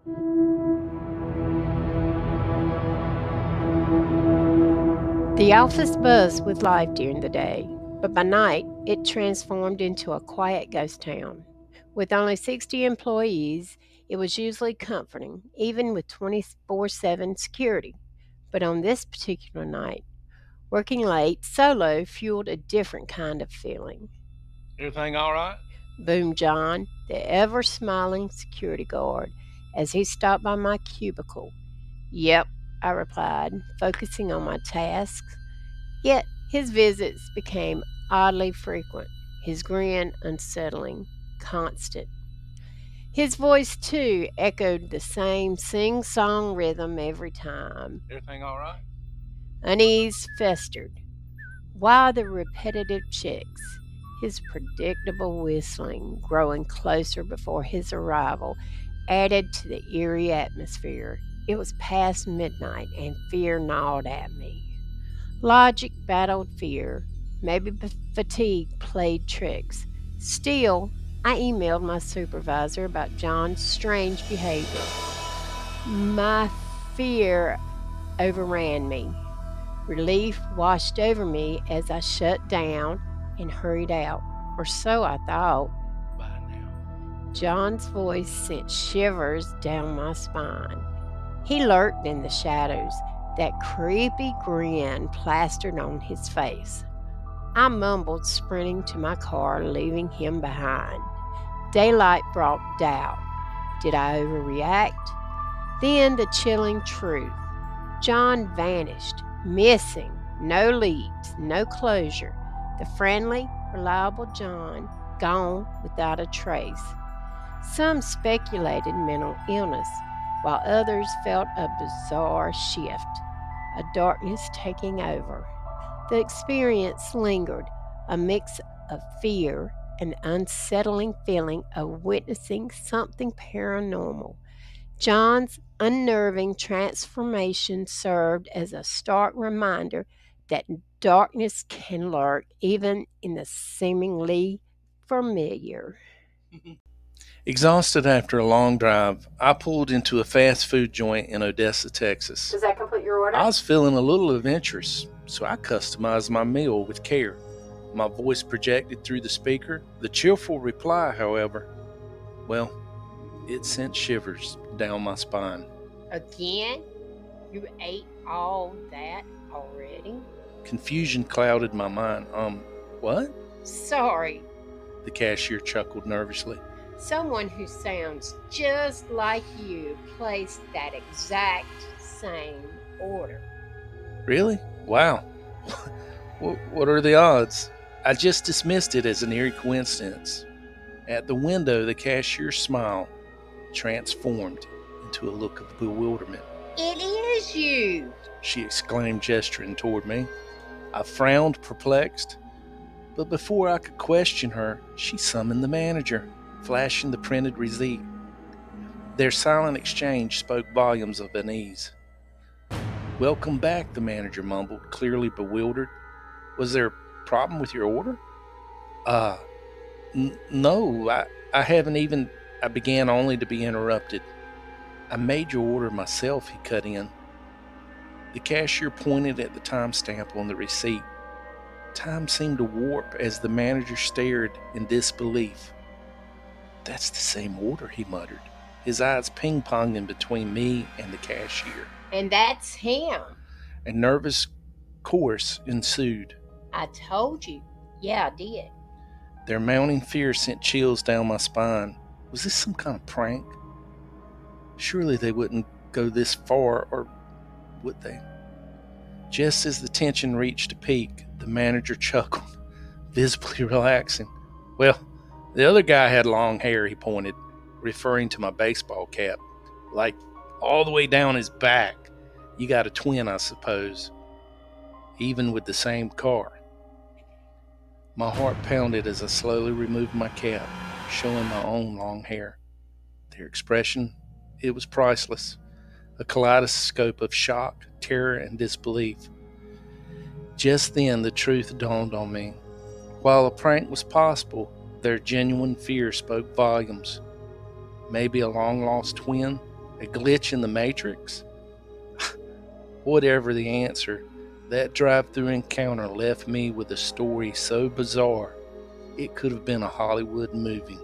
The office buzzed with life during the day, but by night it transformed into a quiet ghost town. With only 60 employees, it was usually comforting, even with 24/7 security. But on this particular night, working late solo fueled a different kind of feeling. Everything all right? Boomed John, the ever smiling security guard, as he stopped by my cubicle. Yep, I replied, focusing on my tasks. Yet his visits became oddly frequent, his grin unsettling, constant. His voice, too, echoed the same sing song rhythm every time. Everything all right? Unease festered. Why the repetitive checks? His predictable whistling, growing closer before his arrival, added to the eerie atmosphere. It was past midnight, and fear gnawed at me. Logic battled fear. Maybe fatigue played tricks. Still, I emailed my supervisor about John's strange behavior. My fear overran me. Relief washed over me as I shut down and hurried out, or so I thought. Bye now. John's voice sent shivers down my spine. He lurked in the shadows, that creepy grin plastered on his face. I mumbled, sprinting to my car, leaving him behind. Daylight brought doubt. Did I overreact? Then the chilling truth. John vanished, missing. No leads, no closure. The friendly, reliable John gone without a trace. Some speculated mental illness, while others felt a bizarre shift, a darkness taking over. The experience lingered, a mix of fear and the unsettling feeling of witnessing something paranormal. John's unnerving transformation served as a stark reminder that darkness can lurk even in the seemingly familiar. Exhausted after a long drive, I pulled into a fast food joint in Odessa, Texas. Does that complete your order? I was feeling a little adventurous, so I customized my meal with care. My voice projected through the speaker. The cheerful reply, however, well, it sent shivers down my spine. Again? You ate all that already? Confusion clouded my mind. What? Sorry, The cashier chuckled nervously. someone who sounds just like you placed that exact same order. Really? Wow. What are the odds? I just dismissed it as an eerie coincidence. At the window, the cashier's smile transformed into a look of bewilderment. It is you! She exclaimed, gesturing toward me. I frowned, perplexed, but before I could question her, she summoned the manager, flashing the printed receipt. Their silent exchange spoke volumes of unease. Welcome back, the manager mumbled, clearly bewildered. Was there a problem with your order? Uh, no, I haven't even. I began only to be interrupted. I made your order myself, he cut in. The cashier pointed at the timestamp on the receipt. Time seemed to warp as the manager stared in disbelief. That's the same order, he muttered, his eyes ping-ponging between me and the cashier. And that's him. A nervous chorus ensued. I told you. Yeah, I did. Their mounting fear sent chills down my spine. Was this some kind of prank? Surely they wouldn't go this far, or would they? Just as the tension reached a peak, the manager chuckled, visibly relaxing. Well, the other guy had long hair, he pointed, referring to my baseball cap, like all the way down his back. You got a twin, I suppose, even with the same car. My heart pounded as I slowly removed my cap, showing my own long hair. Their expression, it was priceless, a kaleidoscope of shock, terror, and disbelief. Just then the truth dawned on me. While a prank was possible, their genuine fear spoke volumes. Maybe a long-lost twin, A glitch in the Matrix? Whatever the answer, that drive-through encounter left me with a story so bizarre it could have been a Hollywood movie.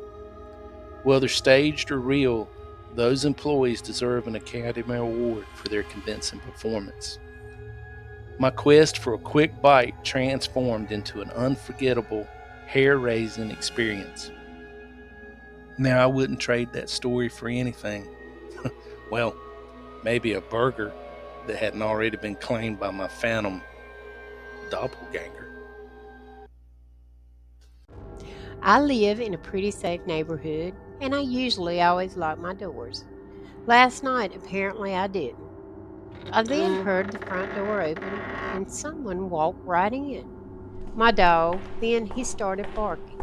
Whether staged or real, those employees deserve an Academy Award for their convincing performance. My quest for a quick bite transformed into an unforgettable, hair-raising experience. Now, I wouldn't trade that story for anything. Well, maybe a burger that hadn't already been claimed by my phantom doppelganger. I live in a pretty safe neighborhood, and I usually always lock my doors. Last night, apparently, I didn't. I then heard the front door open and someone walk right in. My dog, then he started barking.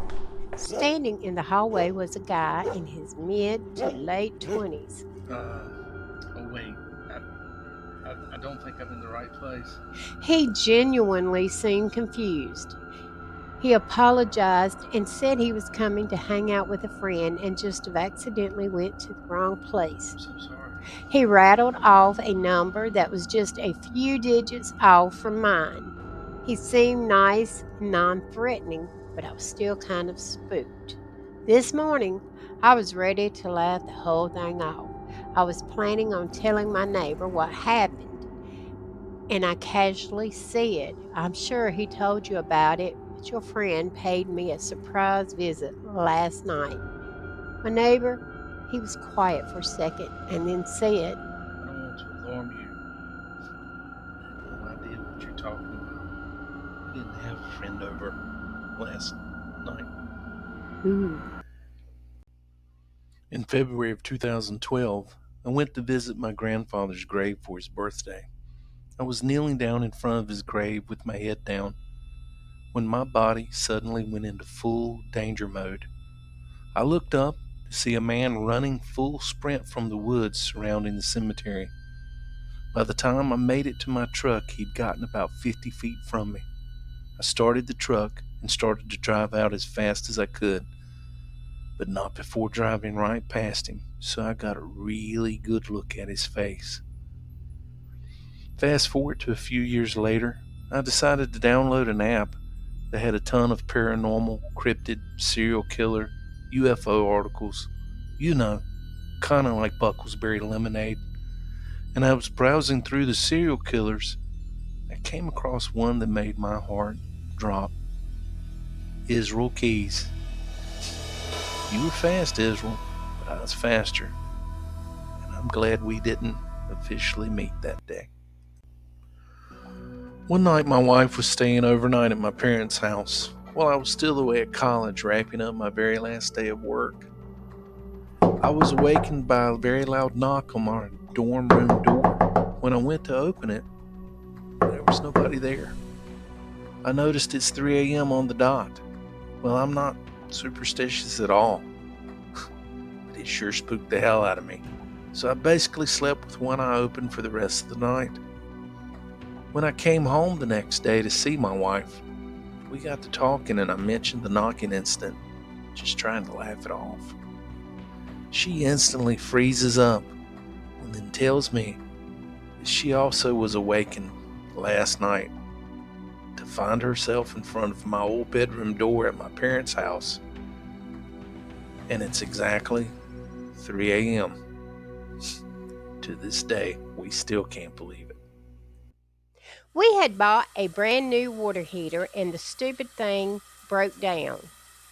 Standing in the hallway was a guy in his mid to late 20s. Oh wait, I don't think I'm in the right place. He genuinely seemed confused. He apologized and said he was coming to hang out with a friend and just have accidentally went to the wrong place. I'm so sorry. He rattled off a number that was just a few digits off from mine. He seemed nice and non threatening, but I was still kind of spooked. This morning, I was ready to laugh the whole thing off. I was planning on telling my neighbor what happened, and I casually said, "I'm sure he told you about it, but your friend paid me a surprise visit last night." My neighbor, he was quiet for a second and then said, I don't want to alarm you. I have no idea what you're talking about. We didn't have a friend over last night. "Ooh." In February of 2012, I went to visit my grandfather's grave for his birthday. I was kneeling down in front of his grave with my head down when my body suddenly went into full danger mode. I looked up to see a man running full sprint from the woods surrounding the cemetery. By the time I made it to my truck, he'd gotten about 50 feet from me. I started the truck and started to drive out as fast as I could, but not before driving right past him, so I got a really good look at his face. Fast forward to a few years later, I decided to download an app that had a ton of paranormal, cryptid, serial killer, UFO articles. You know, kind of like Bucklesberry Lemonade. And I was browsing through the serial killers. I came across one that made my heart drop. Israel Keys. You were fast, Israel, but I was faster. And I'm glad we didn't officially meet that day. One night, my wife was staying overnight at my parents' house while I was still away at college, wrapping up my very last day of work. I was awakened by a very loud knock on my dorm room door. When I went to open it, there was nobody there. I noticed it's 3 a.m. on the dot. Well, I'm not superstitious at all, but it sure spooked the hell out of me. So I basically slept with one eye open for the rest of the night. When I came home the next day to see my wife, we got to talking and I mentioned the knocking incident, just trying to laugh it off. She instantly freezes up and then tells me that she also was awakened last night to find herself in front of my old bedroom door at my parents' house. And it's exactly 3 a.m. To this day, we still can't believe it. We had bought a brand new water heater and the stupid thing broke down.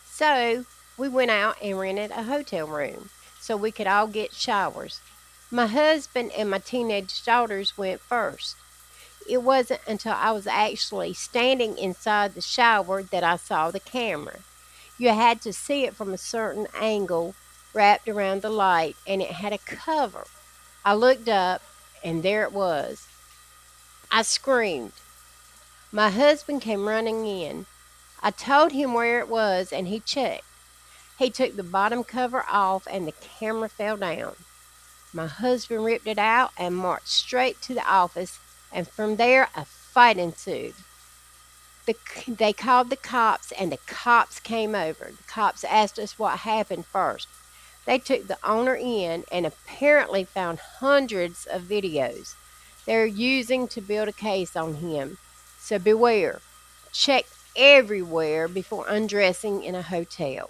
So we went out and rented a hotel room so we could all get showers. My husband and my teenage daughters went first. It wasn't until I was actually standing inside the shower that I saw the camera. You had to see it from a certain angle wrapped around the light, and it had a cover. I looked up, and there it was. I screamed. My husband came running in. I told him where it was, and he checked. He took the bottom cover off, and the camera fell down. My husband ripped it out and marched straight to the office, and from there a fight ensued. They called the cops, and the cops came over. The cops asked us what happened first. They took the owner in and apparently found hundreds of videos they're using to build a case on him. So beware. Check everywhere before undressing in a hotel.